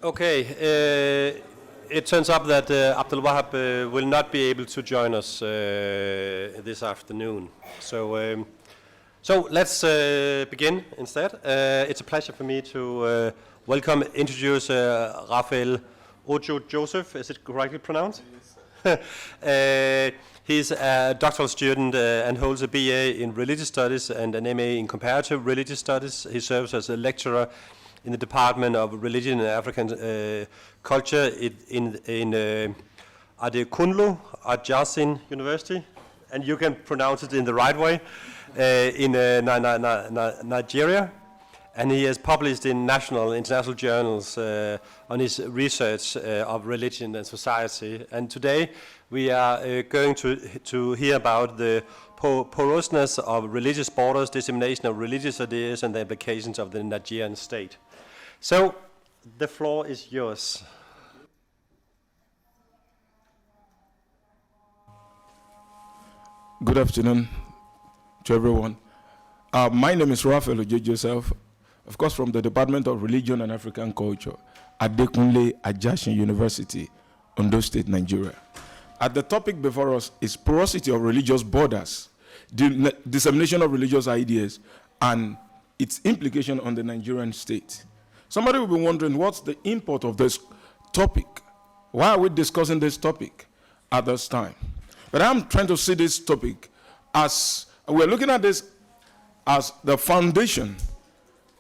Okay, it turns up that Abdul Wahab will not be able to join us this afternoon. So let's begin instead. It's a pleasure for me to introduce Rapheal Ojo Joseph. Is it correctly pronounced? He's a doctoral student and holds a BA in Religious Studies and an MA in Comparative Religious Studies. He serves as a lecturer in the Department of Religion and African Culture in Adekunle Ajasin University, and you can pronounce it in the right way, in Nigeria. And he has published in national and international journals on his research of religion and society. And today we are going to hear about the porousness of religious borders, dissemination of religious ideas, and the implications of the Nigerian state. So the floor is yours. Good afternoon to everyone. My name is Rapheal Ojo Joseph, of course from the Department of Religion and African Culture at Adekunle Ajasin University, Ondo State, Nigeria. The topic before us is porosity of religious borders, the dissemination of religious ideas, and its implication on the Nigerian state. Somebody will be wondering, what's the import of this topic? Why are we discussing this topic at this time? But I'm trying to see this topic as, we're looking at this as the foundation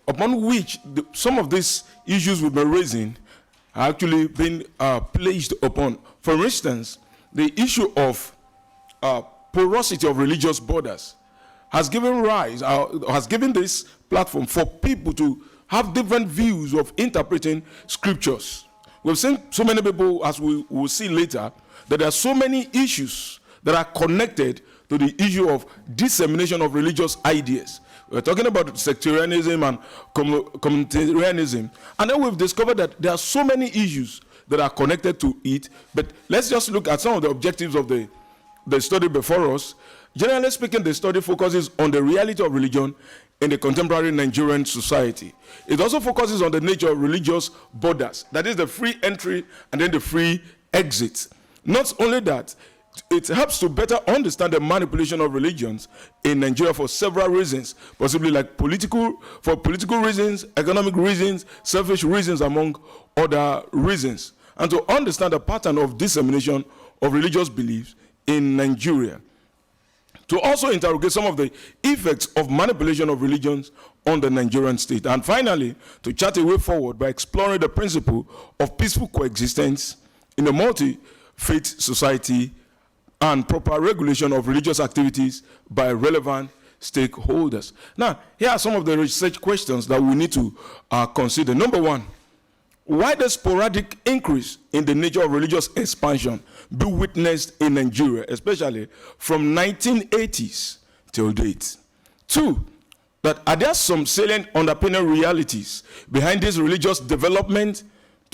upon which some of these issues we've been raising are actually being placed upon. For instance, the issue of porosity of religious borders has given rise, has given this platform for people to have different views of interpreting scriptures. We've seen so many people, as we will see later, that there are so many issues that are connected to the issue of dissemination of religious ideas. We're talking about sectarianism and communitarianism. And then we've discovered that there are so many issues that are connected to it. But let's just look at some of the objectives of the study before us. Generally speaking, the study focuses on the reality of religion in the contemporary Nigerian society. It also focuses on the nature of religious borders, that is the free entry and then the free exit. Not only that, it helps to better understand the manipulation of religions in Nigeria for several reasons, possibly like political reasons, economic reasons, selfish reasons, among other reasons, and to understand the pattern of dissemination of religious beliefs in Nigeria. To also interrogate some of the effects of manipulation of religions on the Nigerian state. And finally, to chart a way forward by exploring the principle of peaceful coexistence in a multi-faith society and proper regulation of religious activities by relevant stakeholders. Now, here are some of the research questions that we need to consider. Number one, why does sporadic increase in the nature of religious expansion be witnessed in Nigeria, especially from 1980s till date? Two, that are there some salient underpinning realities behind this religious development,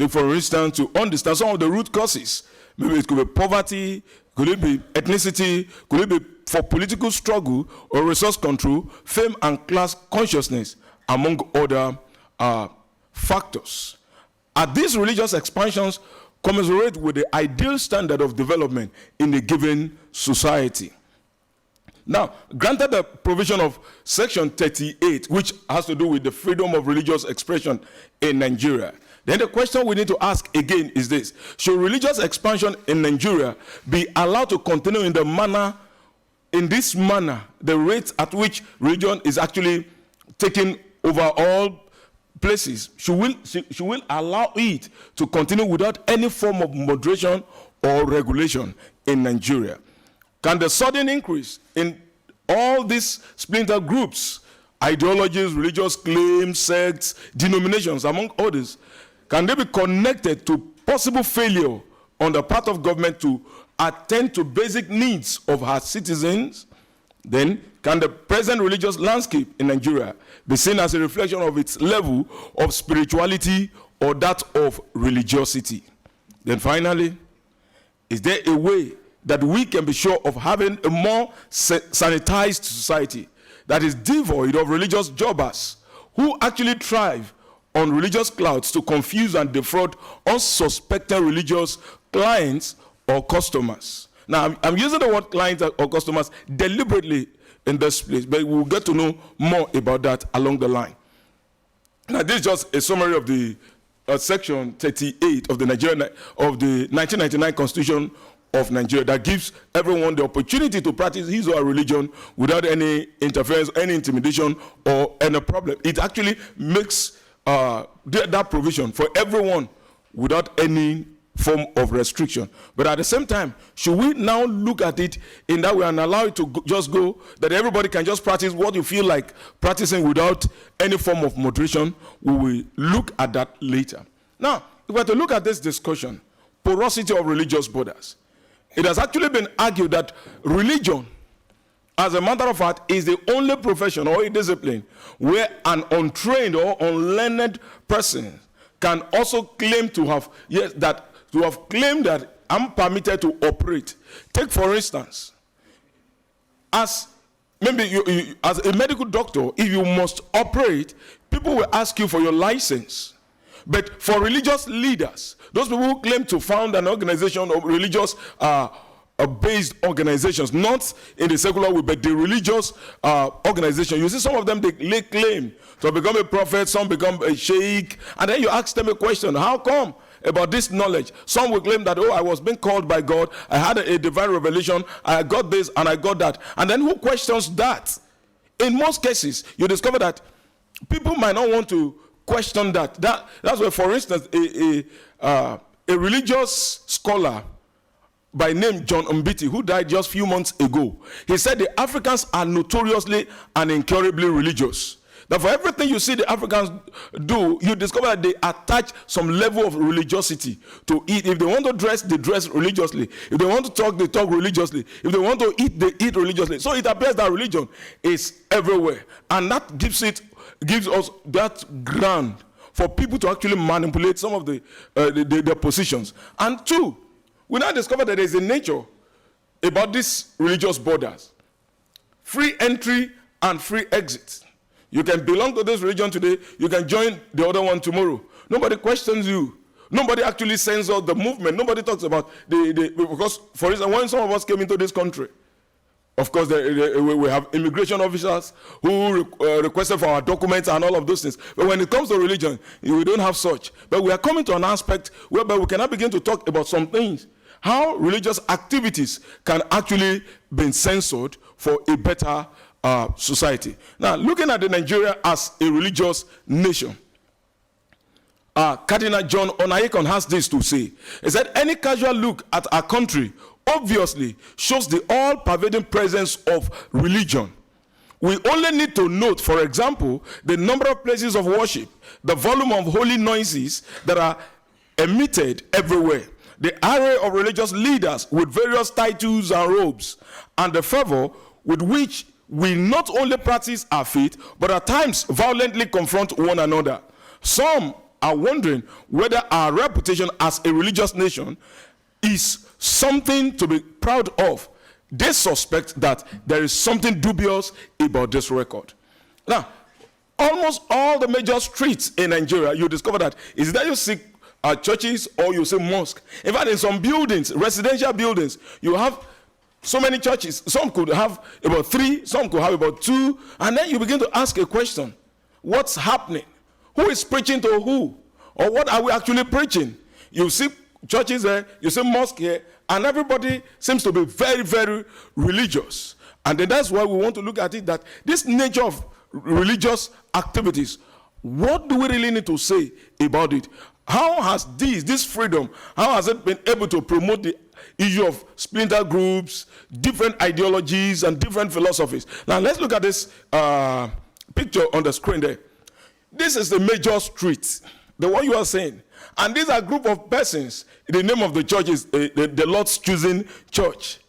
for instance, to understand some of the root causes? Maybe it could be poverty, could it be ethnicity, could it be for political struggle or resource control, fame and class consciousness, among other factors. Are these religious expansions commensurate with the ideal standard of development in a given society? Now, granted the provision of Section 38, which has to do with the freedom of religious expression in Nigeria, then the question we need to ask again is this: should religious expansion in Nigeria be allowed to continue in this manner, the rate at which religion is actually taking over all places? Should we allow it to continue without any form of moderation or regulation in Nigeria? Can the sudden increase in all these splinter groups, ideologies, religious claims, sects, denominations, among others, can they be connected to possible failure on the part of government to attend to basic needs of her citizens? Then, can the present religious landscape in Nigeria be seen as a reflection of its level of spirituality or that of religiosity? Then finally, is there a way that we can be sure of having a more sanitized society that is devoid of religious jobbers who actually thrive on religious clouds to confuse and defraud unsuspecting religious clients or customers. Now, I'm using the word clients or customers deliberately in this place, but we'll get to know more about that along the line. Now, this is just a summary of the section 38 of the 1999 Constitution of Nigeria that gives everyone the opportunity to practice his or her religion without any interference, any intimidation, or any problem. It actually makes that provision for everyone without any form of restriction. But at the same time, should we now look at it in that way and allow it to just go, that everybody can just practice what you feel like practicing without any form of moderation? We will look at that later. Now, if we are to look at this discussion, porosity of religious borders, it has actually been argued that religion, as a matter of fact, is the only profession or a discipline where an untrained or unlearned person can also claim to have, claimed that I'm permitted to operate. Take, for instance, as maybe you, as a medical doctor, if you must operate, people will ask you for your license. But for religious leaders, those people who claim to found an organization of religious based organizations, not in the secular way, but the religious organization, you see some of them, they lay claim to become a prophet, some become a sheikh, and then you ask them a question, how come about this knowledge? Some will claim that, oh, I was being called by God, I had a divine revelation, I got this and I got that. And then who questions that? In most cases, you discover that people might not want to question that. That's why, for instance, a religious scholar by name John Mbiti, who died just a few months ago, he said the Africans are notoriously and incurably religious. That for everything you see the Africans do, you discover that they attach some level of religiosity to it. If they want to dress, they dress religiously. If they want to talk, they talk religiously. If they want to eat, they eat religiously. So it appears that religion is everywhere. And that gives us that ground for people to actually manipulate some of the positions. And two, we now discover that there is a nature about these religious borders. Free entry and free exit. You can belong to this religion today, you can join the other one tomorrow. Nobody questions you. Nobody actually sends out the movement. Nobody talks about because, for instance, when some of us came into this country, of course, we have immigration officers who requested for our documents and all of those things. But when it comes to religion, we don't have such. But we are coming to an aspect whereby we can now begin to talk about some things. How religious activities can actually be censored for a better society. Now, looking at Nigeria as a religious nation, Cardinal John Onayekon has this to say. He said, any casual look at our country obviously shows the all-pervading presence of religion. We only need to note, for example, the number of places of worship, the volume of holy noises that are emitted everywhere, the array of religious leaders with various titles and robes, and the fervor with which we not only practice our faith, but at times violently confront one another. Some are wondering whether our reputation as a religious nation is something to be proud of. They suspect that there is something dubious about this record. Now, almost all the major streets in Nigeria, you discover that is that you see churches or you see mosques. In fact, in some buildings, residential buildings, you have so many churches. Some could have about 3, some could have about 2, and then you begin to ask a question. What's happening? Who is preaching to who? Or what are we actually preaching? You see churches there, you see mosque here, and everybody seems to be very, very religious. And then that's why we want to look at it, that this nature of religious activities, what do we really need to say about it? How has this freedom, how has it been able to promote the issue of splinter groups, different ideologies, and different philosophies? Now let's look at this picture on the screen there. This is the major street, the one you are saying. And these are a group of persons. The name of the church is the Lord's Choosing Church.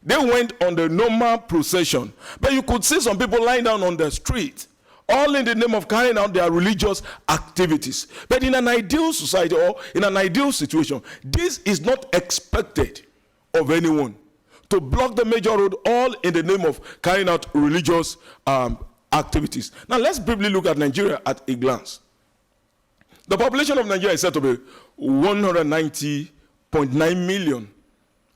They went on the normal procession. But you could see some people lying down on the street, all in the name of carrying out their religious activities. But in an ideal society or in an ideal situation, this is not expected of anyone. To block the major road, all in the name of carrying out religious activities. Now let's briefly look at Nigeria at a glance. The population of Nigeria is said to be 190.9 million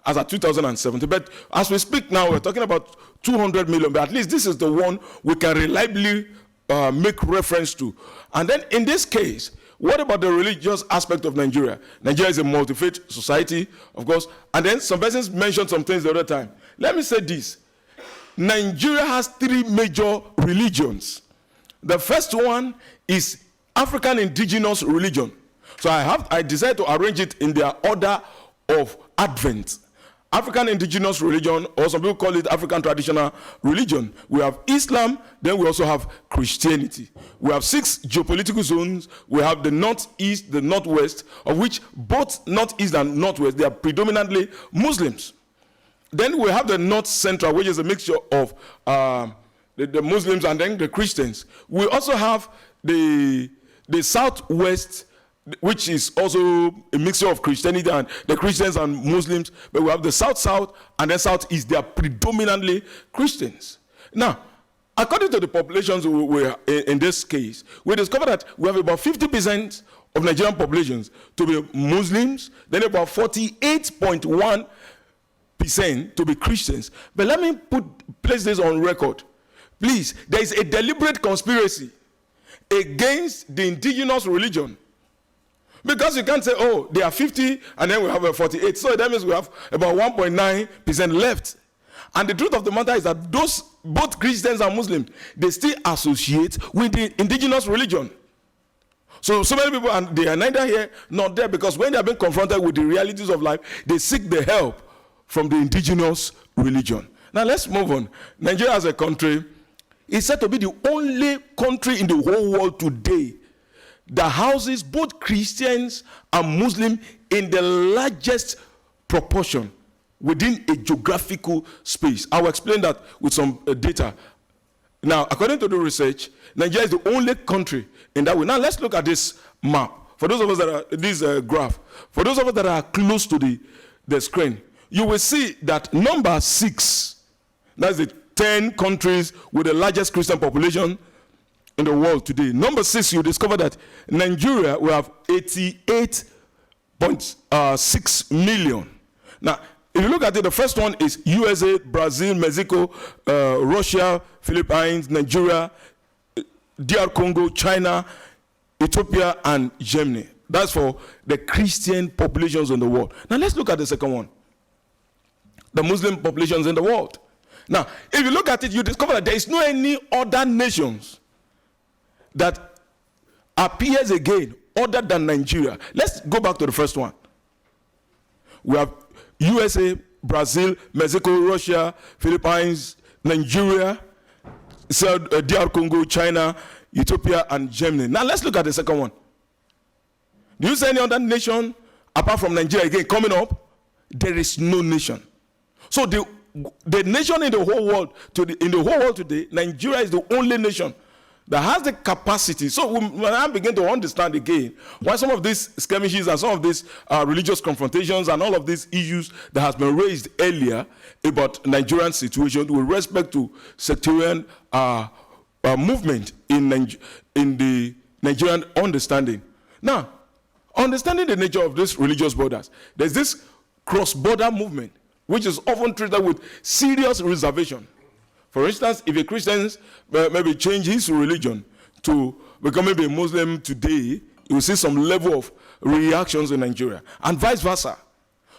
as of 2017. But as we speak now, we're talking about 200 million. But at least this is the one we can reliably make reference to. And then in this case, what about the religious aspect of Nigeria? Nigeria is a multi-faith society, of course. And then some persons mentioned some things the other time. Let me say this. Nigeria has 3 major religions. The first one is African indigenous religion. So I decided to arrange it in their order of advent. African indigenous religion, or some people call it African traditional religion. We have Islam, then we also have Christianity. We have 6 geopolitical zones. We have the northeast, the northwest, of which both northeast and northwest, they are predominantly Muslims. Then we have the north central, which is a mixture of the Muslims and then the Christians. We also have the southwest, which is also a mixture of Christianity and the Christians and Muslims. But we have the south-south and then southeast. They are predominantly Christians. Now, according to the populations in this case, we discovered that we have about 50% of Nigerian populations to be Muslims, then about 48.1% to be Christians. But let me place this on record. Please, there is a deliberate conspiracy against the indigenous religion. Because you can't say, oh, they are 50 and then we have a 48. So that means we have about 1.9% left. And the truth of the matter is that those, both Christians and Muslims, they still associate with the indigenous religion. So many people, and they are neither here nor there, because when they are being confronted with the realities of life, they seek the help from the indigenous religion. Now let's move on. Nigeria as a country is said to be the only country in the whole world today that houses both Christians and Muslims in the largest proportion within a geographical space. I will explain that with some data. Now, according to the research, Nigeria is the only country in that way. Now, let's look at this map. For those of us that are, this graph, for those of us that are close to the screen, you will see that number 6, that's the 10 countries with the largest Christian population in the world today. Number 6, you discover that Nigeria will have 88.6 million. Now, if you look at it, the first one is USA, Brazil, Mexico, Russia, Philippines, Nigeria, DR Congo, China, Ethiopia, and Germany. That's for the Christian populations in the world. Now, let's look at the second one. The Muslim populations in the world. Now, if you look at it, you discover that there is no any other nations that appears again other than Nigeria. Let's go back to the first one. We have USA, Brazil, Mexico, Russia, Philippines, Nigeria, DR Congo, China, Ethiopia, and Germany. Now let's look at the second one. Do you see any other nation apart from Nigeria again coming up? There is no nation. So the nation in the whole world today, Nigeria is the only nation that has the capacity. So when I begin to understand again why some of these skirmishes and some of these religious confrontations and all of these issues that has been raised earlier about Nigerian situation with respect to sectarian movement in the Nigerian understanding. Now, understanding the nature of these religious borders, there's this cross-border movement which is often treated with serious reservation. For instance, if a Christian maybe change his religion to become maybe a Muslim today, you will see some level of reactions in Nigeria, and vice versa.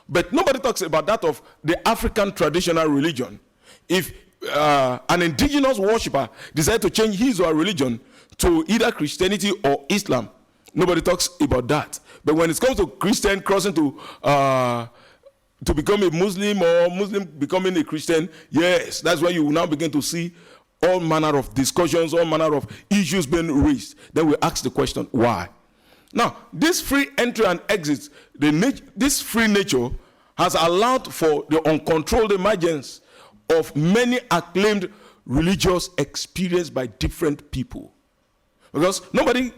But nobody talks about that of the African traditional religion. If an indigenous worshipper decides to change his or her religion to either Christianity or Islam, nobody talks about that. But when it comes to Christian crossing to become a Muslim or Muslim becoming a Christian, yes, that's when you will now begin to see all manner of discussions, all manner of issues being raised. Then we ask the question, why? Now, this free entry and exit, this free nature has allowed for the uncontrolled emergence of many acclaimed religious experiences by different people. Because nobody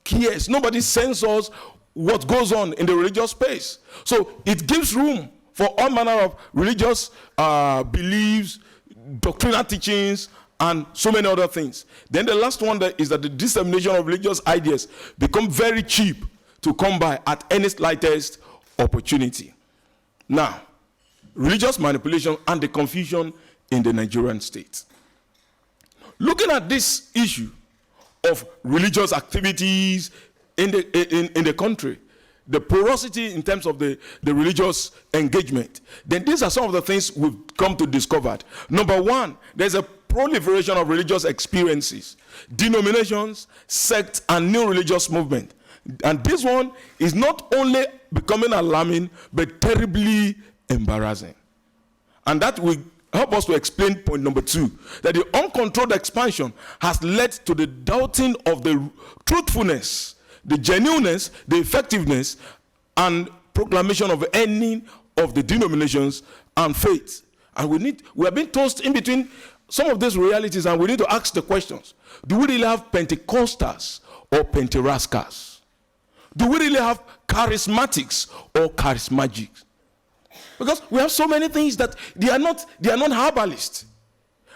cares, nobody censors what goes on in the religious space. So it gives room for all manner of religious beliefs, doctrinal teachings, and so many other things. Then the last one is that the dissemination of religious ideas become very cheap to come by at any slightest opportunity. Now, religious manipulation and the confusion in the Nigerian state. Looking at this issue of religious activities in the country, the porosity in terms of the religious engagement, then these are some of the things we've come to discover. Number one, there's a proliferation of religious experiences, denominations, sects, and new religious movement. And this one is not only becoming alarming, but terribly embarrassing. And that will help us to explain point number two, that the uncontrolled expansion has led to the doubting of the truthfulness, the genuineness, the effectiveness, and proclamation of any of the denominations and faiths. And we have been tossed in between some of these realities, and we need to ask the questions. Do we really have Pentecostals or Penterascas? Do we really have charismatics or charismatics? Because we have so many things that they are not herbalists.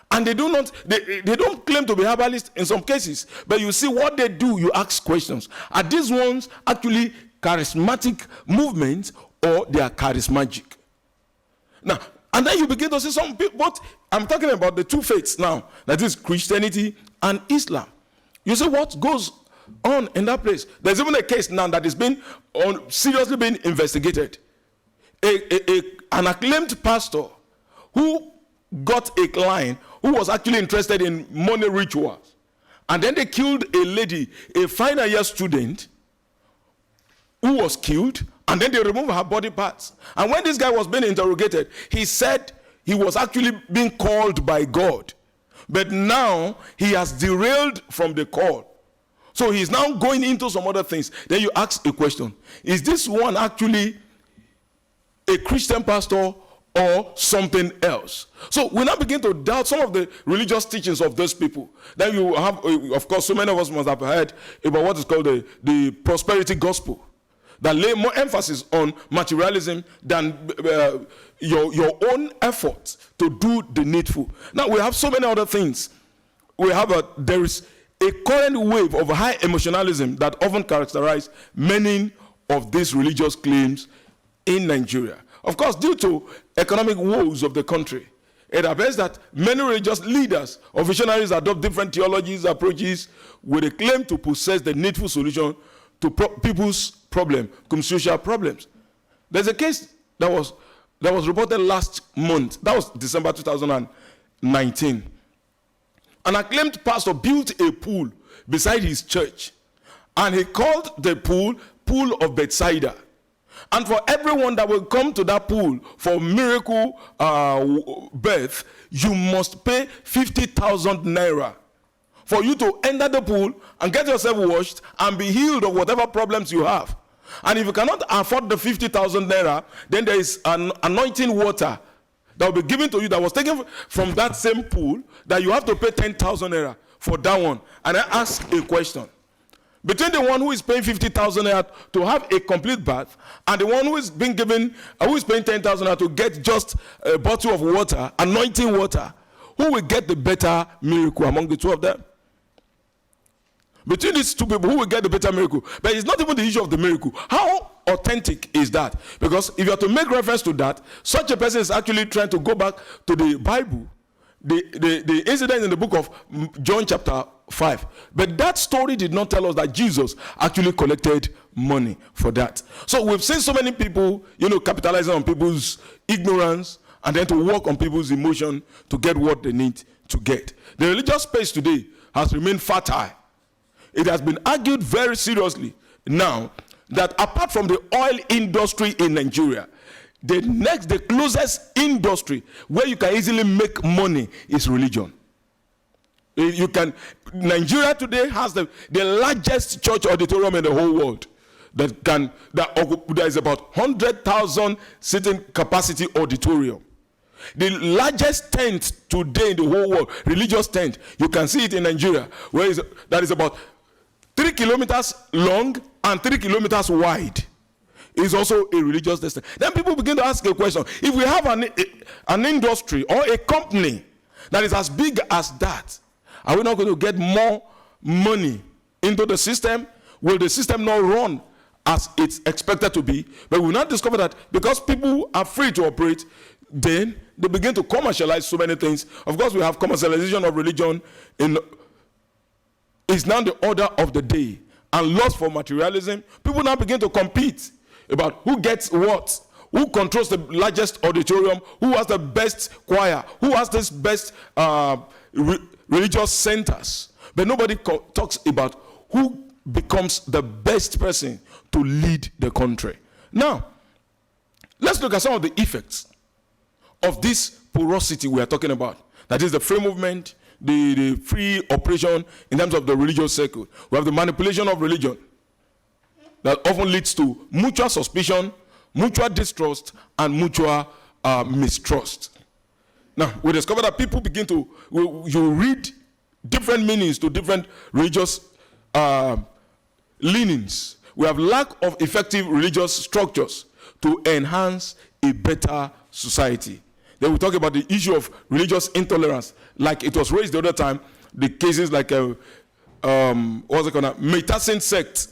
And they don't claim to be herbalists in some cases. But you see what they do, you ask questions. Are these ones actually charismatic movements, or they are charismatic? Now, and then you begin to see some people, but I'm talking about the two faiths now, that is Christianity and Islam. You see what goes on in that place. There's even a case now that is seriously being investigated. An acclaimed pastor who got a client who was actually interested in money rituals. And then they killed a lady, a final year student, who was killed, and then they removed her body parts. And when this guy was being interrogated, he said he was actually being called by God. But now he has derailed from the call. So he's now going into some other things. Then you ask a question. Is this one actually a Christian pastor or something else? So we now begin to doubt some of the religious teachings of those people. Then you have, of course, so many of us must have heard about what is called the prosperity gospel, that lay more emphasis on materialism than your own effort to do the needful. Now we have so many other things. There is a current wave of high emotionalism that often characterizes many of these religious claims in Nigeria. Of course, due to economic woes of the country, it appears that many religious leaders or visionaries adopt different theologies, approaches, with a claim to possess the needful solution to people's problem, social problems. There's a case that was reported last month. That was December 2019. An acclaimed pastor built a pool beside his church, and he called the pool of Bethsaida. And for everyone that will come to that pool for miracle birth, you must pay 50,000 naira for you to enter the pool and get yourself washed and be healed of whatever problems you have. And if you cannot afford the 50,000 naira, then there is an anointing water that will be given to you that was taken from that same pool, that you have to pay 10,000 naira for that one. And I ask a question. Between the one who is paying 50,000 naira to have a complete bath, and the one who is being given, who is paying 10,000 naira to get just a bottle of water, anointing water, who will get the better miracle among the two of them? Between these two people, who will get the better miracle? But it's not even the issue of the miracle. How authentic is that? Because if you are to make reference to that, such a person is actually trying to go back to the Bible, the incident in the book of John chapter 5. But that story did not tell us that Jesus actually collected money for that. So we've seen so many people, capitalizing on people's ignorance and then to work on people's emotion to get what they need to get. The religious space today has remained fertile. It has been argued very seriously now that apart from the oil industry in Nigeria, the closest industry where you can easily make money is religion. Nigeria today has the largest church auditorium in the whole world. There is about 100,000 seating capacity auditorium. The largest tent today in the whole world, religious tent, you can see it in Nigeria, that is about 3 kilometers long and 3 kilometers wide. Is also a religious destination. Then people begin to ask a question. If we have an industry or a company that is as big as that, are we not going to get more money into the system? Will the system not run as it's expected to be? But we will not discover that because people are free to operate, then they begin to commercialize so many things. Of course, we have commercialization of religion is now the order of the day. And lust for materialism, people now begin to compete about who gets what, who controls the largest auditorium, who has the best choir, who has the best religious centers. But nobody talks about who becomes the best person to lead the country. Now, let's look at some of the effects of this porosity we are talking about. That is the free movement, the free operation in terms of the religious circle. We have the manipulation of religion that often leads to mutual suspicion, mutual distrust, and mutual mistrust. Now, we discover that people begin to, you read different meanings to different religious leanings. We have lack of effective religious structures to enhance a better society. Then we talk about the issue of religious intolerance, like it was raised the other time, the cases like, what's it called, Metasin sect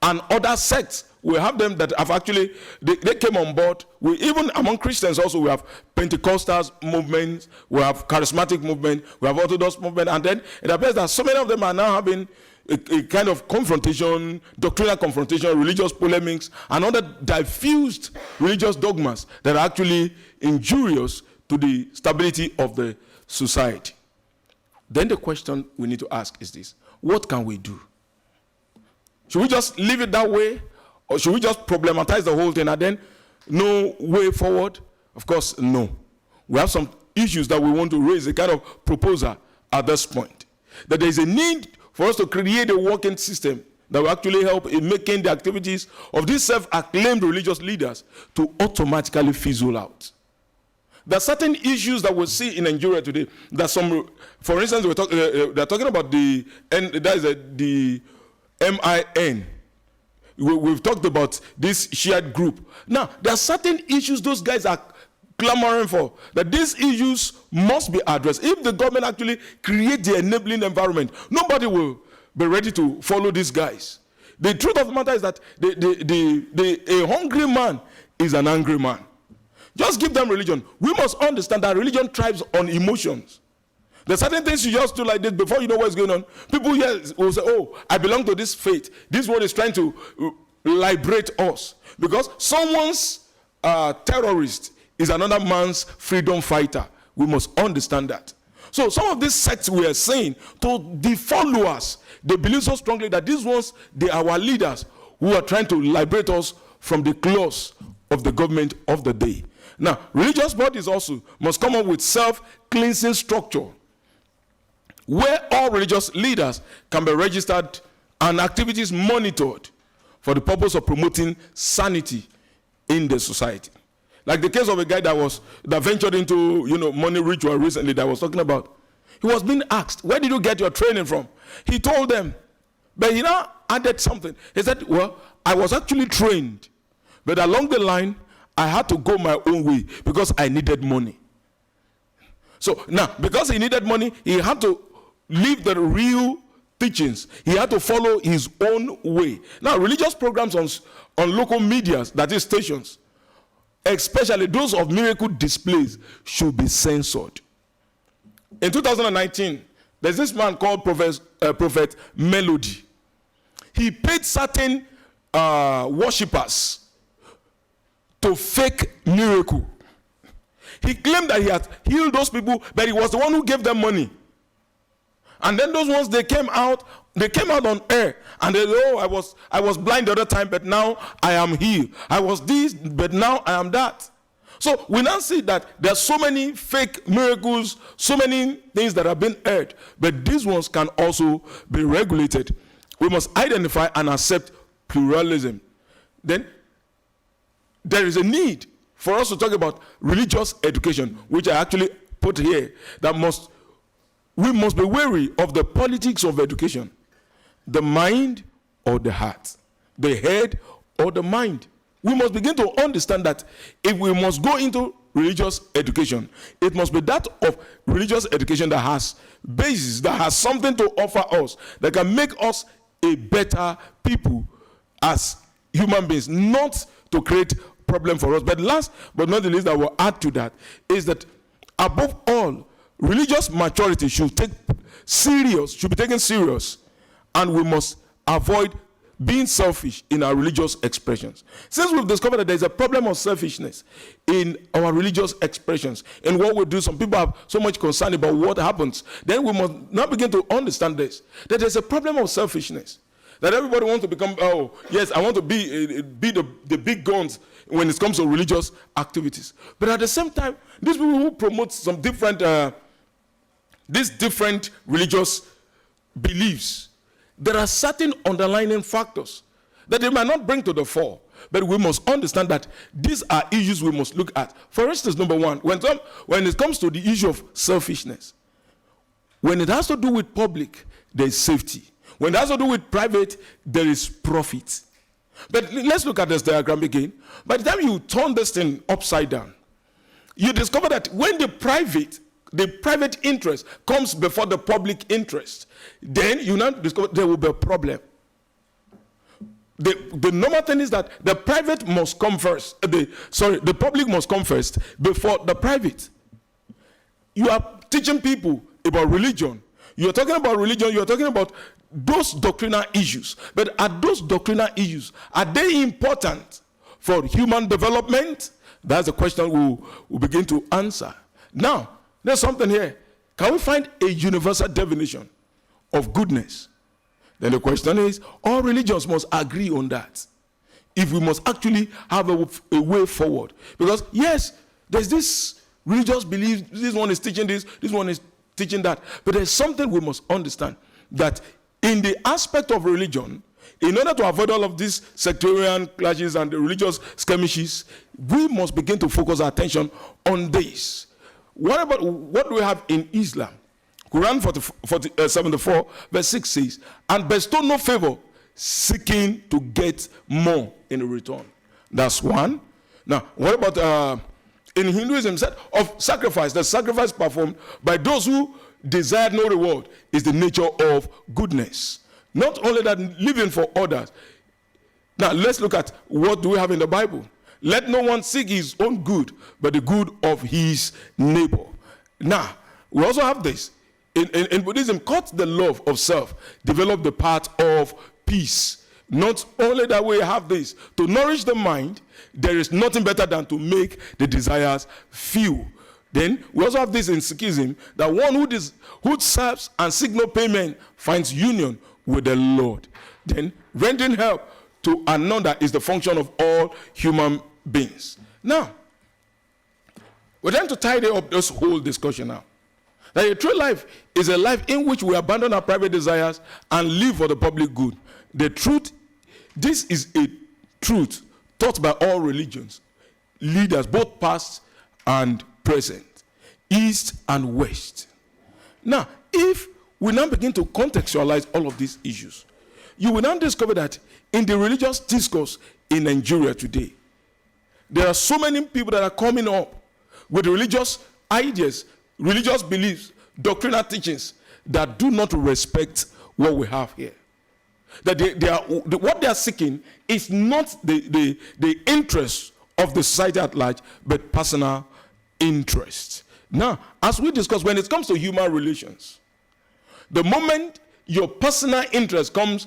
and other sects. We have them that have actually, they came on board. We even among Christians also, we have Pentecostals movements, we have charismatic movement, we have Orthodox movement, and then it appears that so many of them are now having a kind of confrontation, doctrinal confrontation, religious polemics, and other diffused religious dogmas that are actually injurious to the stability of the society. Then the question we need to ask is this: what can we do? Should we just leave it that way? Or should we just problematize the whole thing and then no way forward? Of course, no. We have some issues that we want to raise, a kind of proposal at this point. That there is a need for us to create a working system that will actually help in making the activities of these self-acclaimed religious leaders to automatically fizzle out. There are certain issues that we see in Nigeria today. That some, for instance, they're talking about the MIN. We've talked about this shared group. Now, there are certain issues those guys are clamoring for, that these issues must be addressed. If the government actually creates the enabling environment, nobody will be ready to follow these guys. The truth of the matter is that a hungry man is an angry man. Just give them religion. We must understand that religion thrives on emotions. There are certain things you just do like this before you know what's going on. People here will say, oh, I belong to this faith. This word is trying to liberate us. Because someone's terrorist is another man's freedom fighter. We must understand that. So some of these sects we are saying to the followers, they believe so strongly that these ones, they are our leaders who are trying to liberate us from the claws of the government of the day. Now, religious bodies also must come up with self-cleansing structure where all religious leaders can be registered and activities monitored for the purpose of promoting sanity in the society. Like the case of a guy that ventured into, money ritual recently that I was talking about. He was being asked, where did you get your training from? He told them, but he now added something. He said, well, I was actually trained, but along the line, I had to go my own way because I needed money. So now, because he needed money, he had to leave the real teachings. He had to follow his own way. Now, religious programs on local media, that is stations, especially those of miracle displays, should be censored. In 2019, there's this man called Prophet Melody. He paid certain worshippers to fake miracle. He claimed that he had healed those people, but he was the one who gave them money. And then those ones, they came out on air, and they said, oh, I was blind the other time, but now I am healed. I was this, but now I am that. So we now see that there are so many fake miracles, so many things that have been heard, but these ones can also be regulated. We must identify and accept pluralism. Then there is a need for us to talk about religious education, which I actually put here, that we must be wary of the politics of education, the mind or the heart, the head or the mind. We must begin to understand that if we must go into religious education, it must be that of religious education that has basis, that has something to offer us, that can make us a better people as human beings, not to create problem for us. But last but not the least, I will add to that is that above all, religious maturity should be taken serious, and we must avoid being selfish in our religious expressions. Since we've discovered that there's a problem of selfishness in our religious expressions, in what we do, some people have so much concern about what happens, then we must now begin to understand this, that there's a problem of selfishness. That everybody wants to become, oh, yes, I want to be the big guns when it comes to religious activities. But at the same time, these people who promote some different, these different religious beliefs, there are certain underlying factors that they might not bring to the fore, but we must understand that these are issues we must look at. For instance, number one, when it comes to the issue of selfishness, when it has to do with public, there is safety. When it has to do with private, there is profit. But let's look at this diagram again. By the time you turn this thing upside down, you discover that when the private interest comes before the public interest, then you now discover there will be a problem. The normal thing is that the private must come first. The public must come first before the private. You are teaching people about religion. You are talking about religion. You are talking about those doctrinal issues. But are those doctrinal issues, are they important for human development? That's the question we'll begin to answer. Now, there's something here. Can we find a universal definition of goodness? Then the question is, all religions must agree on that, if we must actually have a way forward. Because yes, there's this religious belief, this one is teaching this one is teaching that. But there's something we must understand, that in the aspect of religion, in order to avoid all of these sectarian clashes and the religious skirmishes, we must begin to focus our attention on this. What do we have in Islam? Quran 74 verse 6 says, and bestow no favor, seeking to get more in return. That's one. Now, what about in Hinduism, said of sacrifice, the sacrifice performed by those who desire no reward is the nature of goodness. Not only that, living for others. Now, let's look at what do we have in the Bible. Let no one seek his own good, but the good of his neighbor. Now, we also have this. In Buddhism, cut the love of self, develop the path of peace. Not only that we have this, to nourish the mind, there is nothing better than to make the desires few. Then we also have this in Sikhism, that one who serves and seeks no payment finds union with the Lord. Then rendering help to another is the function of all human beings. Now, we're trying to tidy up this whole discussion now. That a true life is a life in which we abandon our private desires and live for the public good. The truth, this is a truth taught by all religions, leaders, both past and present, east and west. Now, if we now begin to contextualize all of these issues, you will now discover that in the religious discourse in Nigeria today, there are so many people that are coming up with religious ideas, religious beliefs, doctrinal teachings that do not respect what we have here. That what they are seeking is not the interest of the society at large, but personal interest. Now, as we discuss, when it comes to human relations, the moment your personal interest comes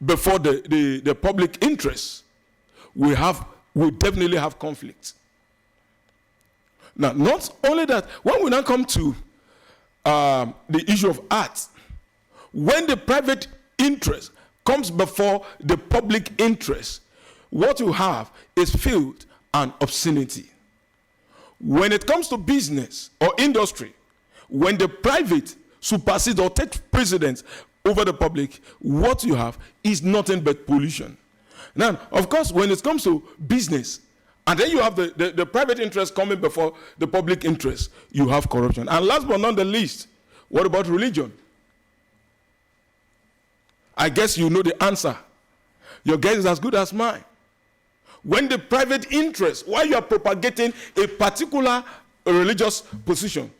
before the public interest, we definitely have conflict. Now, not only that, when we now come to the issue of art, when the private interest comes before the public interest, what you have is filth and obscenity. When it comes to business or industry, when the private supersedes or takes precedence over the public, what you have is nothing but pollution. Now, of course, when it comes to business, and then you have the private interest coming before the public interest, you have corruption. And last but not the least, what about religion? I guess you know the answer. Your guess is as good as mine. when the private interest, while you are propagating a particular religious position,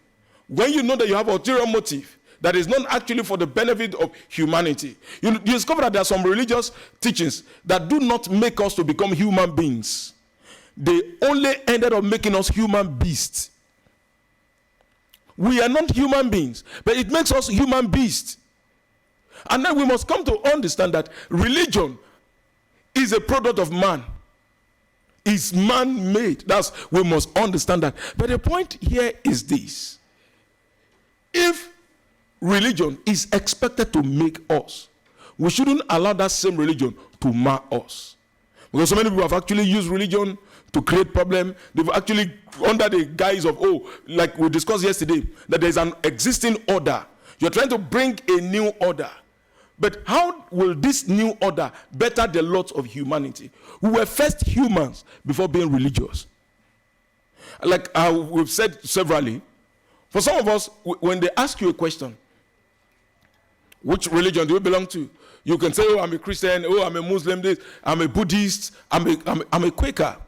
when you know that you have ulterior motive that is not actually for the benefit of humanity, you discover that there are some religious teachings that do not make us to become human beings. They only ended up making us human beasts. We are not human beings, but it makes us human beasts. And then we must come to understand that religion is a product of man. It's man-made. We must understand that. But the point here is this. If religion is expected to make us, we shouldn't allow that same religion to mar us. Because so many people have actually used religion to create problem. They've actually, under the guise of, like we discussed yesterday, that there's an existing order. You're trying to bring a new order. But how will this new order better the lot of humanity? We were first humans before being religious. Like we've said severally, for some of us, when they ask you a question, which religion do you belong to? You can say, I'm a Christian, I'm a Muslim, I'm a Buddhist, I'm a Quaker.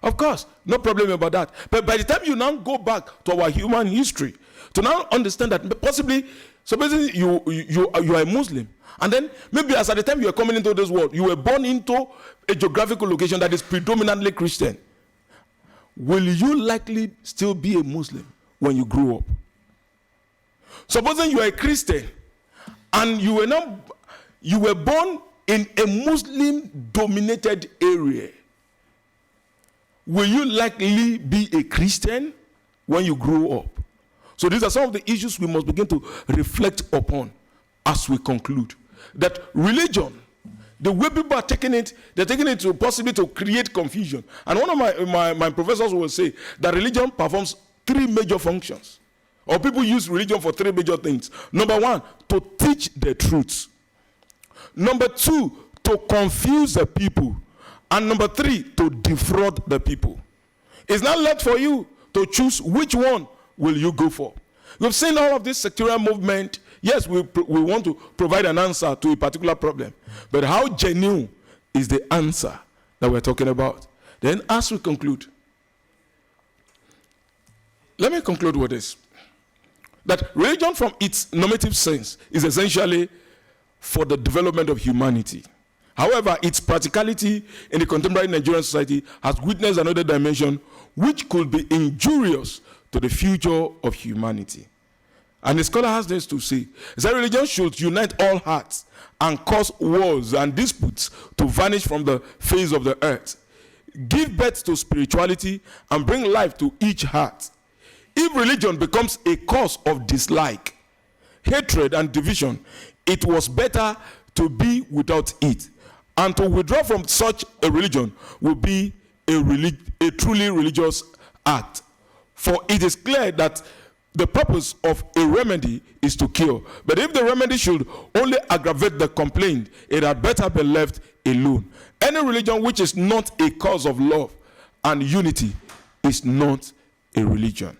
Of course, no problem about that. But by the time you now go back to our human history, to now understand that possibly, so basically you are a Muslim, and then maybe as at the time you are coming into this world, you were born into a geographical location that is predominantly Christian. Will you likely still be a Muslim when you grow up? Supposing you are a Christian and you were born in a Muslim-dominated area, will you likely be a Christian when you grow up? So these are some of the issues we must begin to reflect upon as we conclude. That religion, the way people are taking it, they're taking it to possibly to create confusion. And one of my professors will say that religion performs 3 major functions. Or people use religion for 3 major things. Number 1, to teach the truth. Number 2, to confuse the people. And number 3, to defraud the people. It's not left for you to choose which one will you go for. We've seen all of this sectarian movement. Yes, we want to provide an answer to a particular problem. But how genuine is the answer that we're talking about? Then as we conclude, let me conclude with this. That religion from its normative sense is essentially for the development of humanity. However, its practicality in the contemporary Nigerian society has witnessed another dimension which could be injurious to the future of humanity. And the scholar has this to say, that religion should unite all hearts and cause wars and disputes to vanish from the face of the earth, give birth to spirituality, and bring life to each heart. If religion becomes a cause of dislike, hatred, and division, it was better to be without it. And to withdraw from such a religion will be a truly religious act. For it is clear that the purpose of a remedy is to cure. But if the remedy should only aggravate the complaint, it had better be left alone. Any religion which is not a cause of love and unity is not a religion.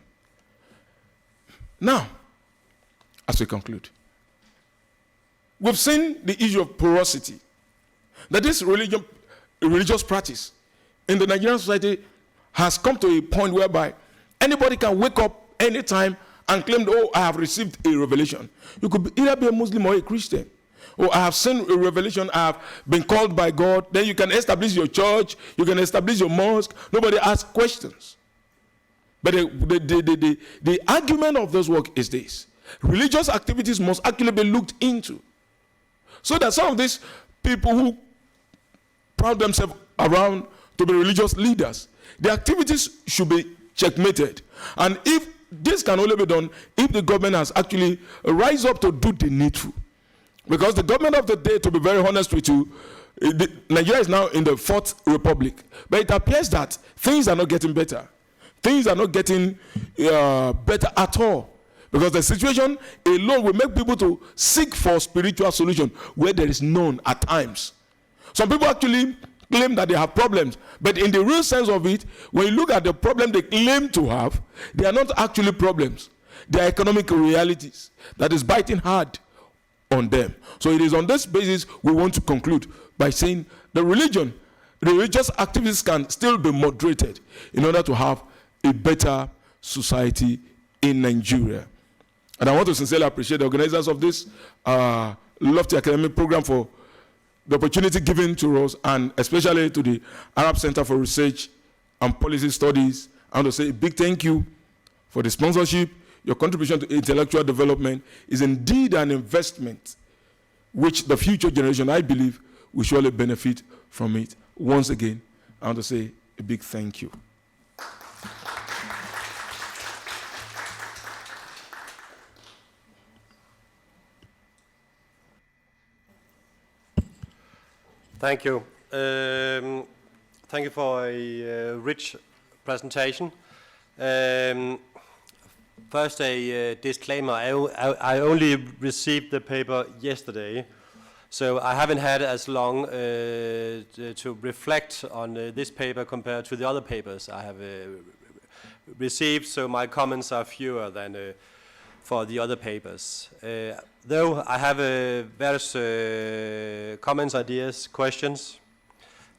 Now, as we conclude, we've seen the issue of porosity. That this religious practice in the Nigerian society has come to a point whereby anybody can wake up anytime and claim, I have received a revelation. You could either be a Muslim or a Christian. I have seen a revelation, I have been called by God. Then you can establish your church, you can establish your mosque. Nobody asks questions. But the argument of this work is this. Religious activities must actually be looked into. So that some of these people who proud themselves around to be religious leaders, the activities should be checkmated. And if this can only be done if the government has actually rise up to do the needful. Because the government of the day, to be very honest with you, Nigeria is now in the 4th Republic. But it appears that things are not getting better. Things are not getting better at all. Because the situation alone will make people to seek for spiritual solution where there is none at times. Some people actually claim that they have problems, but in the real sense of it, when you look at the problem they claim to have, they are not actually problems. They are economic realities that is biting hard on them. So it is on this basis we want to conclude by saying the religion religious activities can still be moderated in order to have a better society in Nigeria. And I want to sincerely appreciate the organizers of this lofty academic program for the opportunity given to us, and especially to the Arab Center for Research and Policy Studies. I want to say a big thank you for the sponsorship. Your contribution to intellectual development is indeed an investment which the future generation, I believe, will surely benefit from it. Once again, I want to say a big thank you. Thank you. Thank you for a rich presentation. First, a disclaimer. I only received the paper yesterday, so I haven't had as long to reflect on this paper compared to the other papers I have received, so my comments are fewer than for the other papers. Though I have various comments, ideas, questions,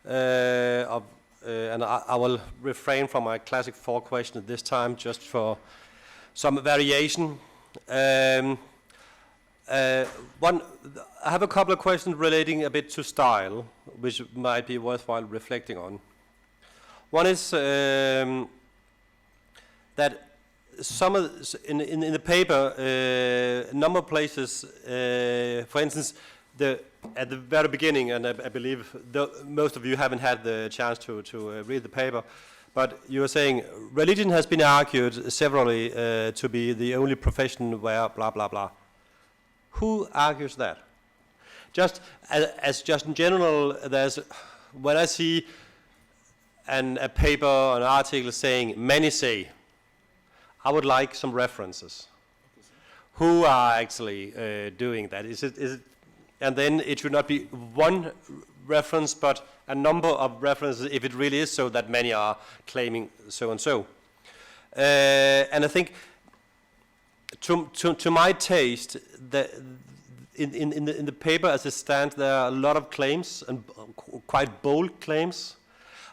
and I will refrain from my classic 4 questions this time, just for some variation. I have a couple of questions relating a bit to style, which might be worthwhile reflecting on. One is that some of in the paper, a number of places, for instance, at the very beginning, and I believe most of you haven't had the chance to read the paper, but you were saying religion has been argued severally to be the only profession where blah blah blah. Who argues that? Just as just in general, when I see a paper or an article saying many say, I would like some references. Who are actually doing that? Is it, and then it should not be one reference, but a number of references, if it really is so that many are claiming so and so. And I think, to my taste, in the paper as it stands, there are a lot of claims, and quite bold claims,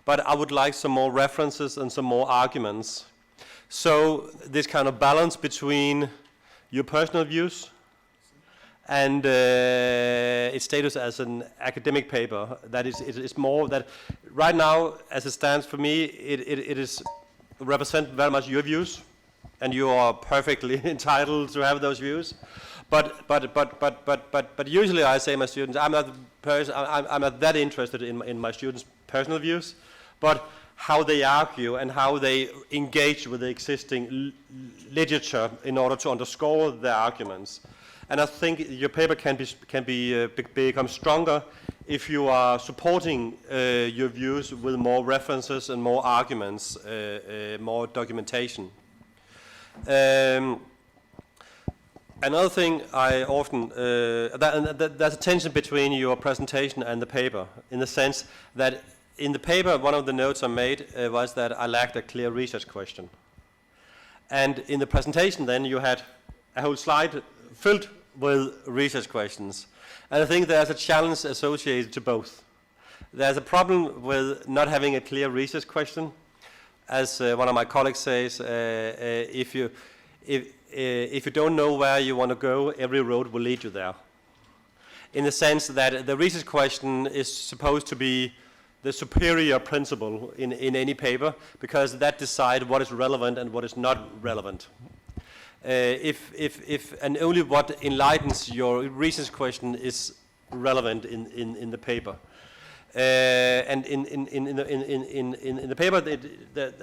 but I would like some more references and some more arguments. So this kind of balance between your personal views and its status as an academic paper, that is more that right now, as it stands for me, it is represent very much your views, and you are perfectly entitled to have those views. But usually I say to my students, I'm not that interested in my students' personal views, but how they argue and how they engage with the existing literature in order to underscore their arguments. And I think your paper can become stronger if you are supporting your views with more references and more arguments, more documentation. Another thing I often, there's a tension between your presentation and the paper, in the sense that in the paper, one of the notes I made was that I lacked a clear research question. And in the presentation then, you had a whole slide filled with research questions. And I think there's a challenge associated to both. There's a problem with not having a clear research question. As one of my colleagues says, if you don't know where you want to go, every road will lead you there. In the sense that the research question is supposed to be the superior principle in any paper, because that decides what is relevant and what is not relevant. And only what enlightens your research question is relevant in the paper. And in the paper,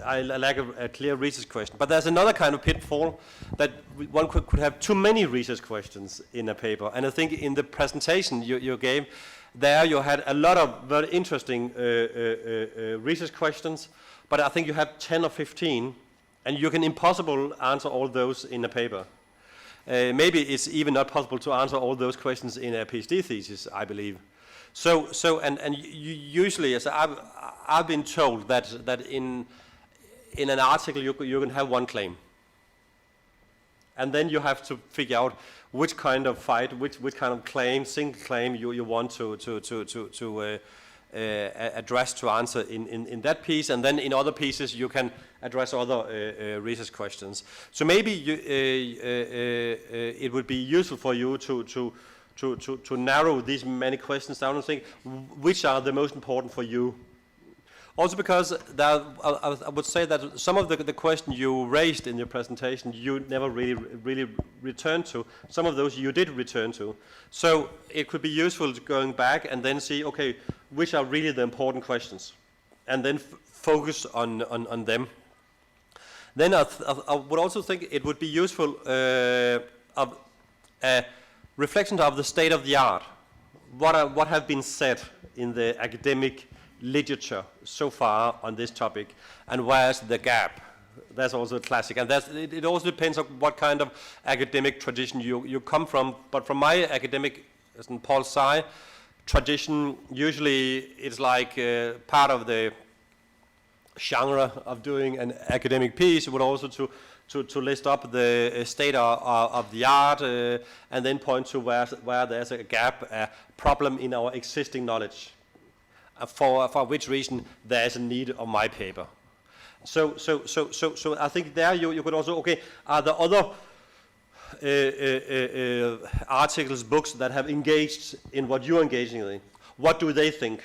I lack a clear research question. But there's another kind of pitfall, that one could have too many research questions in a paper. And I think in the presentation you gave, there you had a lot of very interesting research questions, but I think you have 10 or 15, and you can impossible answer all those in a paper. Maybe it's even not possible to answer all those questions in a PhD thesis, I believe. And usually, as I've been told that in an article you can have one claim, and then you have to figure out which kind of fight, which kind of claim, single claim you want to address to answer in that piece, and then in other pieces you can address other research questions. So maybe it would be useful for you to narrow these many questions down and think which are the most important for you. Also because I would say that some of the questions you raised in your presentation you never really returned to. Some of those you did return to. So it could be useful going back and then see, okay, which are really the important questions, and then focus on them. Then I would also think it would be useful of reflection of the state of the art. What have been said in the academic literature so far on this topic, and where's the gap? That's also a classic, and it also depends on what kind of academic tradition you come from. But from my academic, as in Paul Tsai, tradition, usually it's like part of the genre of doing an academic piece. It would also to list up the state of the art, and then point to where there's a gap, a problem in our existing knowledge. For which reason there is a need of my paper. So I think there you could also, okay, are there other articles, books that have engaged in what you're engaging in? What do they think?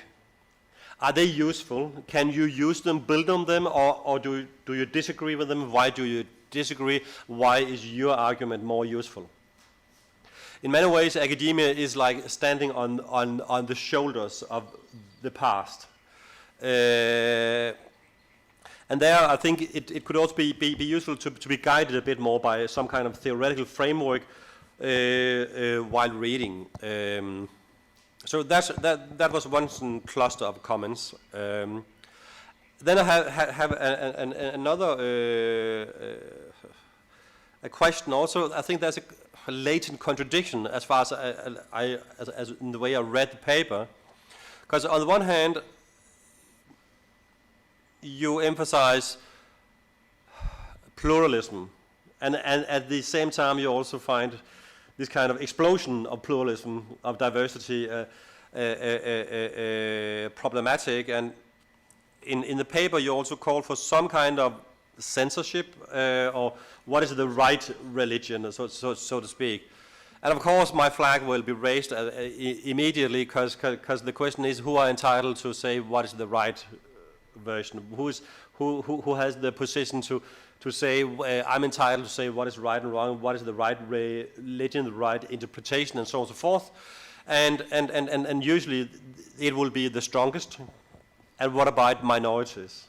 Are they useful? Can you use them, build on them, or do you disagree with them? Why do you disagree? Why is your argument more useful? In many ways, academia is like standing on the shoulders of the past. And there I think it could also be useful to be guided a bit more by some kind of theoretical framework while reading. So that was one cluster of comments. Then I have another a question also. I think there's a latent contradiction as far as in the way I read the paper. Because on the one hand, you emphasize pluralism, and at the same time you also find this kind of explosion of pluralism, of diversity, problematic. And in the paper you also call for some kind of censorship, or what is the right religion, so to speak. And of course my flag will be raised immediately, because the question is, who are entitled to say what is the right version? Who has the position to say I'm entitled to say what is right and wrong, what is the right religion, the right interpretation, and so on and so forth. And usually it will be the strongest. And what about minorities?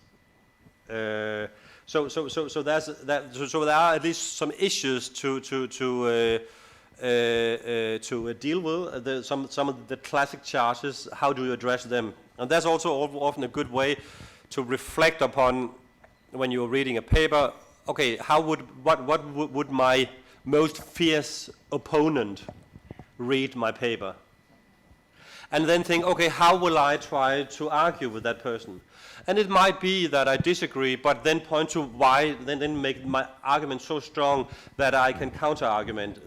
So there's that. So there are at least some issues to deal with, some of the classic charges. How do you address them? And that's also often a good way to reflect upon when you're reading a paper. Okay, what would my most fierce opponent read my paper? And then think, okay, how will I try to argue with that person? And it might be that I disagree, but then point to why, then make my argument so strong that I can counter-argument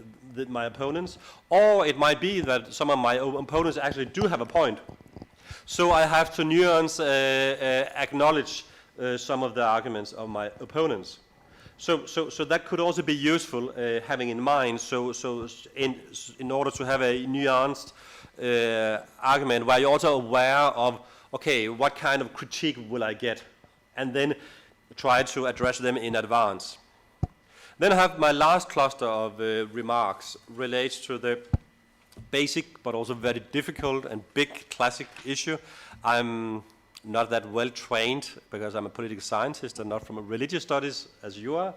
my opponents. Or it might be that some of my opponents actually do have a point. So I have to nuance, acknowledge some of the arguments of my opponents. So that could also be useful, having in mind. So in order to have a nuanced argument where you're also aware of, okay, what kind of critique will I get, and then try to address them in advance. Then I have my last cluster of remarks relates to the basic but also very difficult and big classic issue. I'm not that well trained because I'm a political scientist and not from a religious studies as you are.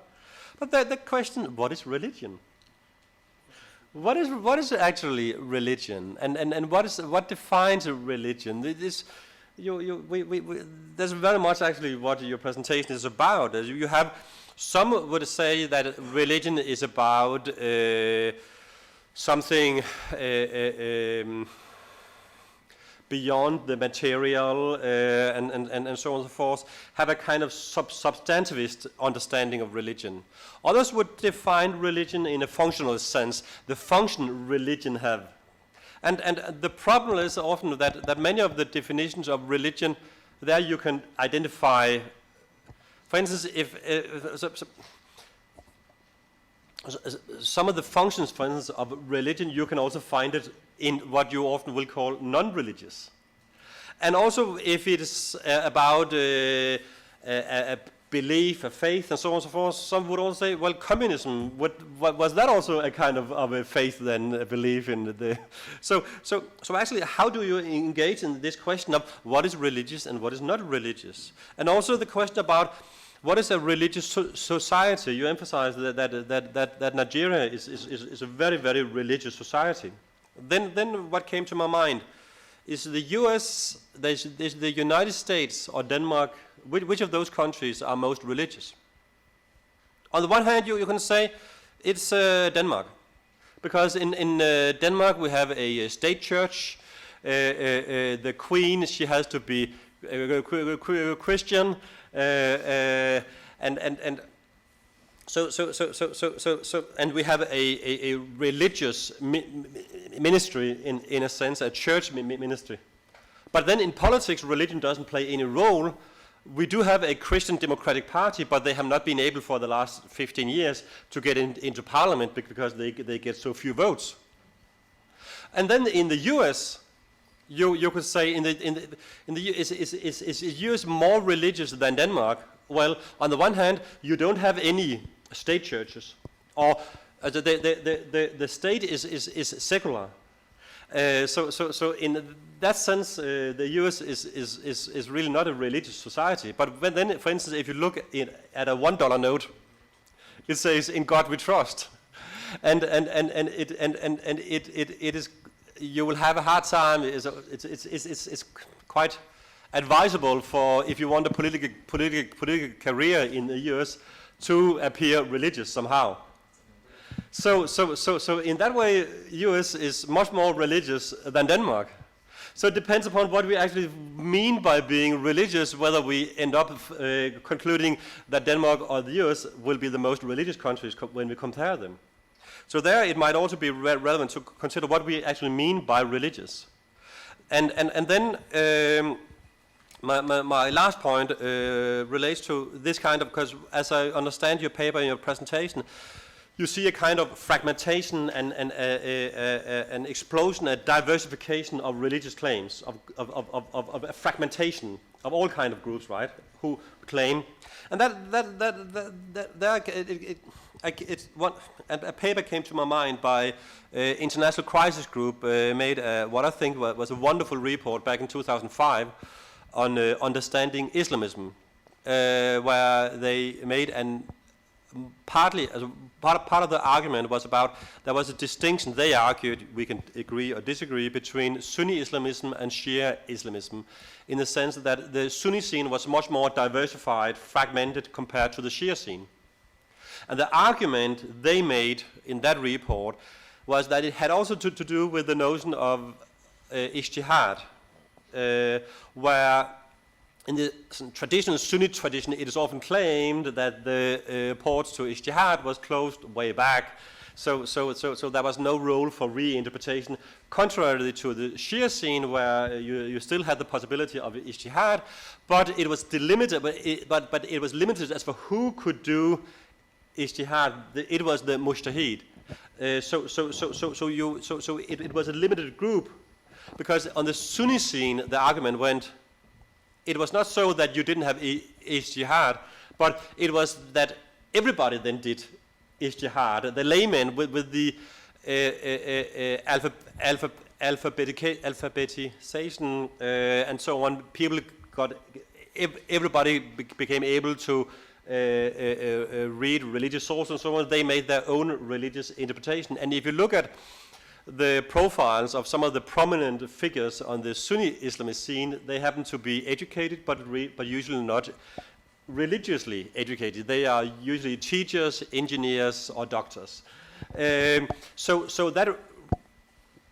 But the question, what is religion? What is actually religion? And what defines a religion? This, there's very much actually what your presentation is about. You have, some would say that religion is about something beyond the material, and so on and so forth, have a kind of substantivist understanding of religion. Others would define religion in a functional sense, the function religion have. And the problem is often that many of the definitions of religion, there you can identify, for instance, if some of the functions, for instance, of religion, you can also find it in what you often will call non-religious. And also if it is about a belief, a faith, and so on and so forth, some would also say, well, communism, was that also a kind of a faith then, a belief in the... So actually, how do you engage in this question of what is religious and what is not religious? And also the question about what is a religious society? You emphasize that Nigeria is a very, very religious society. Then what came to my mind is the US, the United States or Denmark, which of those countries are most religious? On the one hand, you can say it's Denmark, because in Denmark we have a state church. The queen, she has to be Christian, and we have a religious ministry in a sense, a church ministry. But then in politics, religion doesn't play any role. We do have a Christian Democratic Party, but they have not been able for the last 15 years to get into parliament because they get so few votes. And then in the US, you could say is US more religious than Denmark? Well, on the one hand, you don't have any state churches, or the state is secular. So in that sense, the US is really not a religious society. But then, for instance, if you look at a $1 note, it says "In God we trust," and it is. You will have a hard time. It's quite advisable for if you want a political career in the US to appear religious somehow. So in that way, US is much more religious than Denmark. So it depends upon what we actually mean by being religious, whether we end up concluding that Denmark or the US will be the most religious countries when we compare them. So there it might also be relevant to consider what we actually mean by religious. And then my last point relates to this kind of, because as I understand your paper and your presentation, you see a kind of fragmentation and an explosion, a diversification of religious claims, of a fragmentation of all kind of groups, right, who claim. And a paper came to my mind by International Crisis Group, made what I think was a wonderful report back in 2005 on understanding Islamism, where they made part of the argument was about there was a distinction, they argued, we can agree or disagree, between Sunni Islamism and Shia Islamism, in the sense that the Sunni scene was much more diversified, fragmented compared to the Shia scene. And the argument they made in that report was that it had also to do with the notion of ijtihad, where in the traditional Sunni tradition, it is often claimed that the ports to ijtihad was closed way back, so there was no role for reinterpretation, contrary to the Shia scene, where you still had the possibility of ijtihad, but it was delimited, but it was limited as for who could do ijtihad. It was the mujtahid. So it was a limited group, because on the Sunni scene, the argument went, it was not so that you didn't have ijtihad, but it was that everybody then did ijtihad. The laymen with the alphabetization and so on, everybody became able to read religious sources and so on. They made their own religious interpretation. And if you look at the profiles of some of the prominent figures on the Sunni Islamist scene, they happen to be educated, but usually not religiously educated. They are usually teachers, engineers, or doctors. So that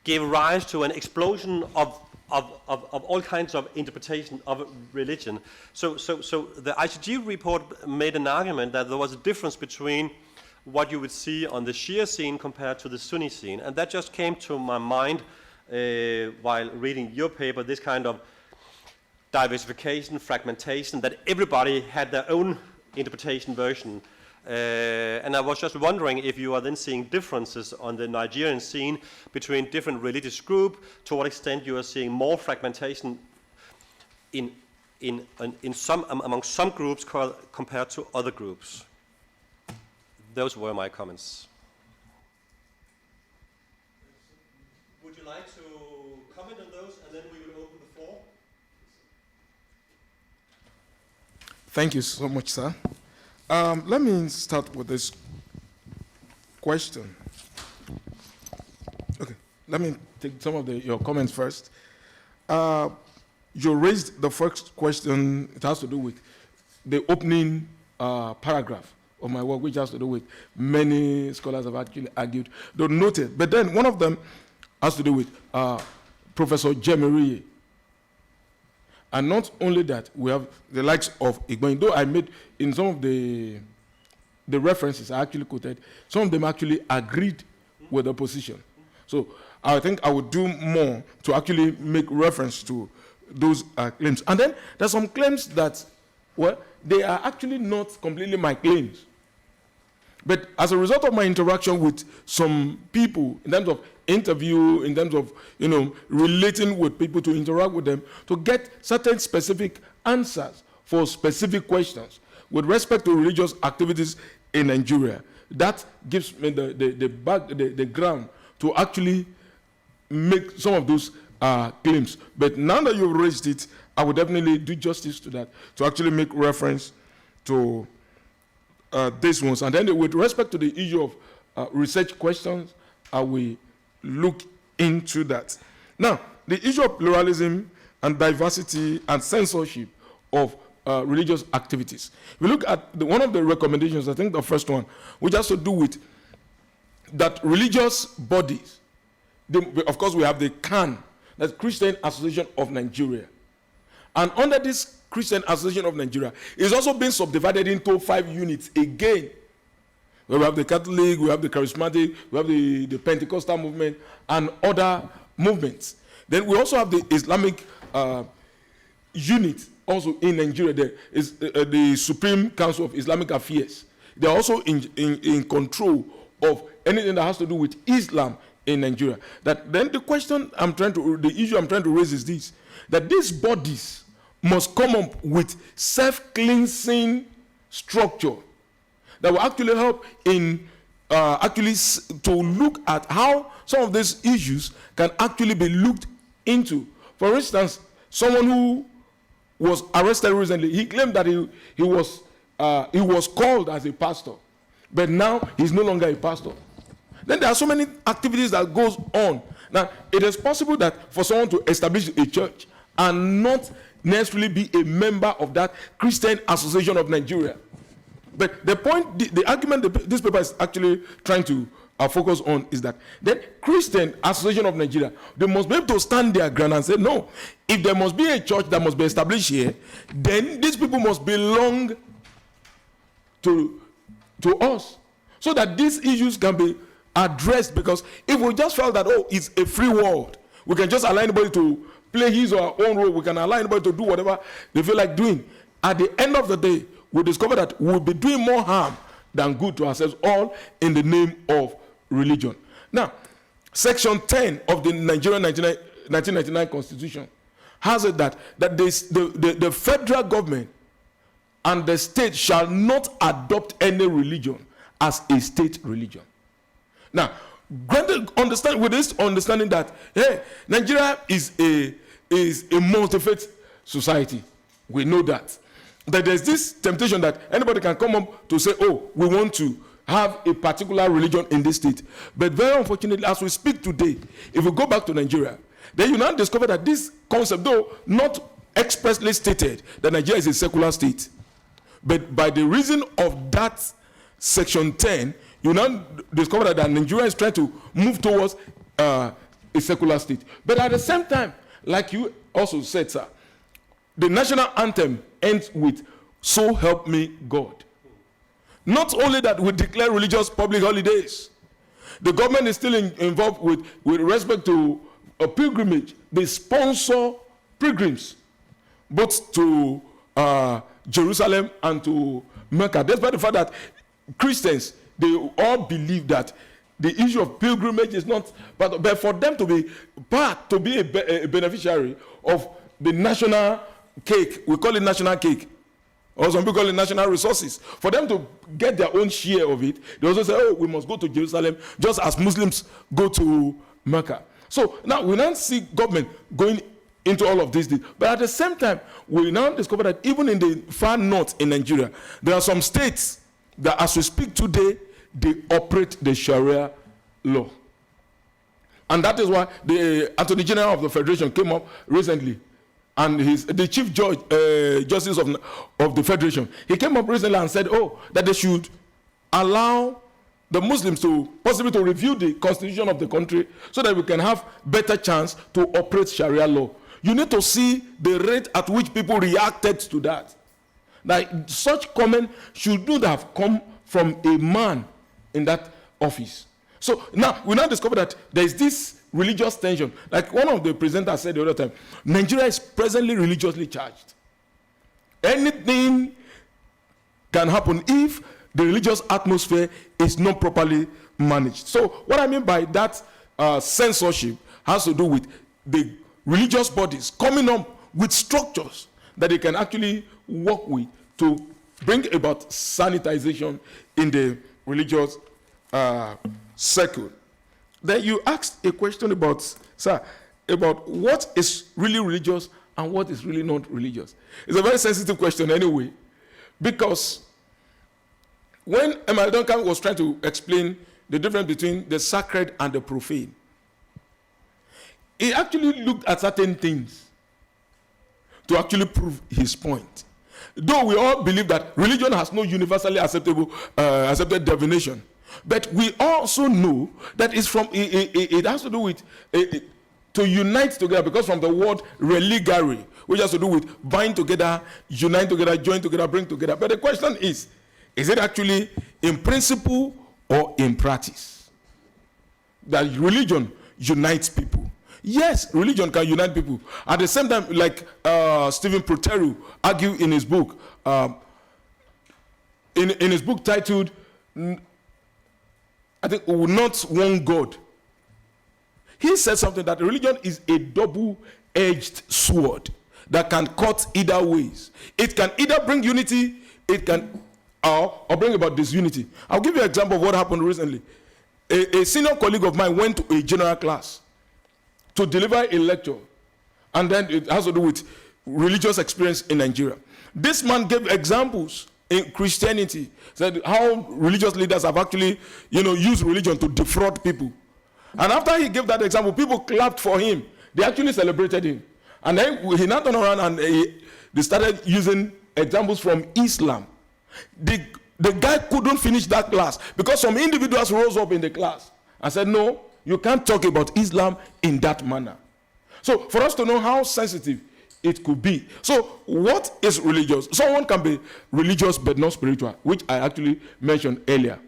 gave rise to an explosion of all kinds of interpretation of religion. So the ICG report made an argument that there was a difference between what you would see on the Shia scene compared to the Sunni scene. And that just came to my mind while reading your paper, this kind of diversification, fragmentation, that everybody had their own interpretation version. And I was just wondering if you are then seeing differences on the Nigerian scene between different religious groups, to what extent you are seeing more fragmentation among some groups compared to other groups. Those were my comments. Would you like to comment on those, and then we will open the floor? Thank you so much, sir. Let me start with this question. Okay, let me take some of your comments first. You raised the first question. It has to do with the opening paragraph of my work, which has to do with many scholars have actually argued, though noted. But then one of them has to do with Professor Jemeriye. And not only that, we have the likes of Igboin. Though I made, in some of the references I actually quoted, some of them actually agreed with the position. So I think I would do more to actually make reference to those claims. And then there's some claims that, well, they are actually not completely my claims. But as a result of my interaction with some people, in terms of interview, in terms of, relating with people to interact with them, to get certain specific answers for specific questions with respect to religious activities in Nigeria, that gives me the ground to actually make some of those claims. But now that you've raised it, I will definitely do justice to that, to actually make reference to these ones. And then with respect to the issue of research questions, I will look into that. Now, the issue of pluralism and diversity and censorship of religious activities. We look at one of the recommendations, I think the first one, which has to do with that religious bodies, of course we have the CAN, that's Christian Association of Nigeria. And under this Christian Association of Nigeria, it's also been subdivided into 5 units again. We have the Catholic, we have the Charismatic, we have the Pentecostal movement, and other movements. Then we also have the Islamic unit also in Nigeria. There is the Supreme Council of Islamic Affairs. They are also in control of anything that has to do with Islam in Nigeria. That then the issue I'm trying to raise is this: that these bodies must come up with self-cleansing structure that will actually help in to look at how some of these issues can actually be looked into. For instance, someone who was arrested recently, he claimed that he was called as a pastor, but now he's no longer a pastor. Then there are so many activities that goes on. Now, it is possible that for someone to establish a church and not necessarily be a member of that Christian Association of Nigeria. But the point, the argument that this paper is actually trying to focus on is that the Christian Association of Nigeria, they must be able to stand their ground and say, no, if there must be a church that must be established here, then these people must belong to us, so that these issues can be addressed. Because if we just felt that, oh, it's a free world, we can just allow anybody to play his or her own role, we can allow anybody to do whatever they feel like doing, at the end of the day, we discover that we'll be doing more harm than good to ourselves, all in the name of religion. Now, Section 10 of the Nigerian 1999 Constitution has it that the federal government and the state shall not adopt any religion as a state religion. Now, understand with this understanding that Nigeria is a multi-faith society. We know that there's this temptation that anybody can come up to say, oh, we want to have a particular religion in this state. But very unfortunately, as we speak today, if we go back to Nigeria, then you now discover that this concept, though not expressly stated that Nigeria is a secular state, but by the reason of that Section 10, you now discover that Nigeria is trying to move towards a secular state. But at the same time, like you also said, sir, the national anthem ends with, "So help me God." Not only that we declare religious public holidays, the government is still involved with respect to a pilgrimage, they sponsor pilgrims, both to Jerusalem and to Mecca. Despite the fact that Christians, they all believe that the issue of pilgrimage is not, but for them to be a beneficiary of the national cake, we call it national cake, or some people call it national resources, for them to get their own share of it, they also say, oh, we must go to Jerusalem, just as Muslims go to Mecca. So now we now see government going into all of these things. But at the same time, we now discover that even in the far north in Nigeria, there are some states that as we speak today, they operate the Sharia law. And that is why the Attorney General of the Federation came up recently, and the Chief Justice of the Federation, he came up recently and said, oh, that they should allow the Muslims to possibly to review the constitution of the country so that we can have better chance to operate Sharia law. You need to see the rate at which people reacted to that. Like such comment should not have come from a man in that office. So now we now discover that there is this religious tension. Like one of the presenters said the other time, Nigeria is presently religiously charged. Anything can happen if the religious atmosphere is not properly managed. So what I mean by that censorship has to do with the religious bodies coming up with structures that they can actually work with to bring about sanitization in the religious circle. Then you asked a question about, sir, about what is really religious and what is really not religious. It's a very sensitive question anyway, because when Emmanuel Duncan was trying to explain the difference between the sacred and the profane, he actually looked at certain things to actually prove his point. Though we all believe that religion has no universally accepted definition, but we also know that it has to do with to unite together, because from the word religare, which has to do with bind together, unite together, join together, bring together. But the question is it actually in principle or in practice that religion unites people? Yes, religion can unite people. At the same time, like Stephen Proteru argued in his book, in his book titled, I think, Not One God. He said something that religion is a double-edged sword that can cut either ways. It can either bring unity, it can or bring about disunity. I'll give you an example of what happened recently. A senior colleague of mine went to a general class to deliver a lecture, and then it has to do with religious experience in Nigeria. This man gave examples in Christianity, said how religious leaders have actually, used religion to defraud people. And after he gave that example, people clapped for him. They actually celebrated him. And then he now turned around and they started using examples from Islam. The guy couldn't finish that class because some individuals rose up in the class and said, no, you can't talk about Islam in that manner. So for us to know how sensitive it could be. So what is religious? Someone can be religious but not spiritual, which I actually mentioned earlier.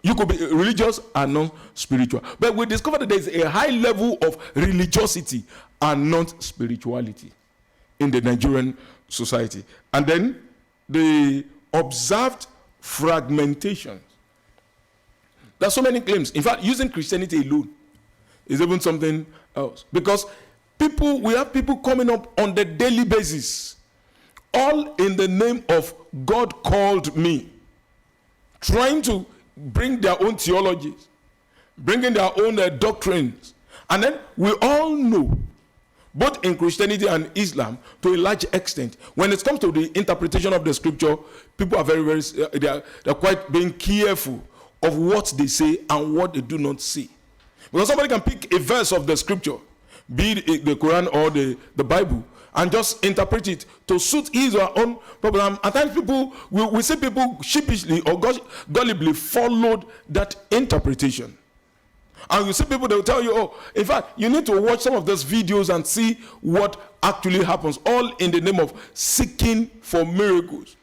You could be religious and not spiritual. But we discovered that there is a high level of religiosity and not spirituality in the Nigerian society. And then the observed fragmentation. There are so many claims. In fact, using Christianity alone is even something else. Because we have people coming up on the daily basis, all in the name of God called me, trying to bring their own theologies, bringing their own doctrines. And then we all know, both in Christianity and Islam, to a large extent, when it comes to the interpretation of the scripture, people are very, very, they're quite being careful of what they say and what they do not say. Because somebody can pick a verse of the scripture, be it the Quran or the Bible, and just interpret it to suit his or her own problem. At times we see people sheepishly or gullibly followed that interpretation. And you see people, they will tell you, oh, in fact, you need to watch some of those videos and see what actually happens, all in the name of seeking for miracles.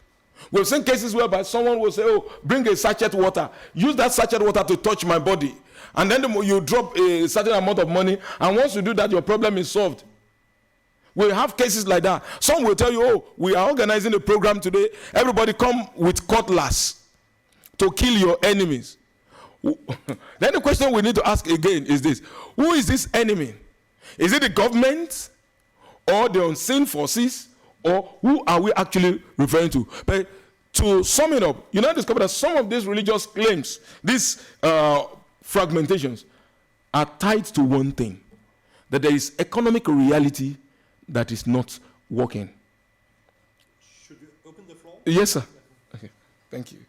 We've seen cases whereby someone will say, oh, bring a sachet water. Use that sachet water to touch my body. And then you drop a certain amount of money, and once you do that, your problem is solved. We have cases like that. Some will tell you, oh, we are organizing a program today. Everybody come with cutlass to kill your enemies. Then the question we need to ask again is this: who is this enemy? Is it the government or the unseen forces, or who are we actually referring to? But to sum it up, you now discover that some of these religious claims, these fragmentations, are tied to one thing: that there is economic reality that is not working. Should we open the floor? Yes, sir. Okay. Thank you.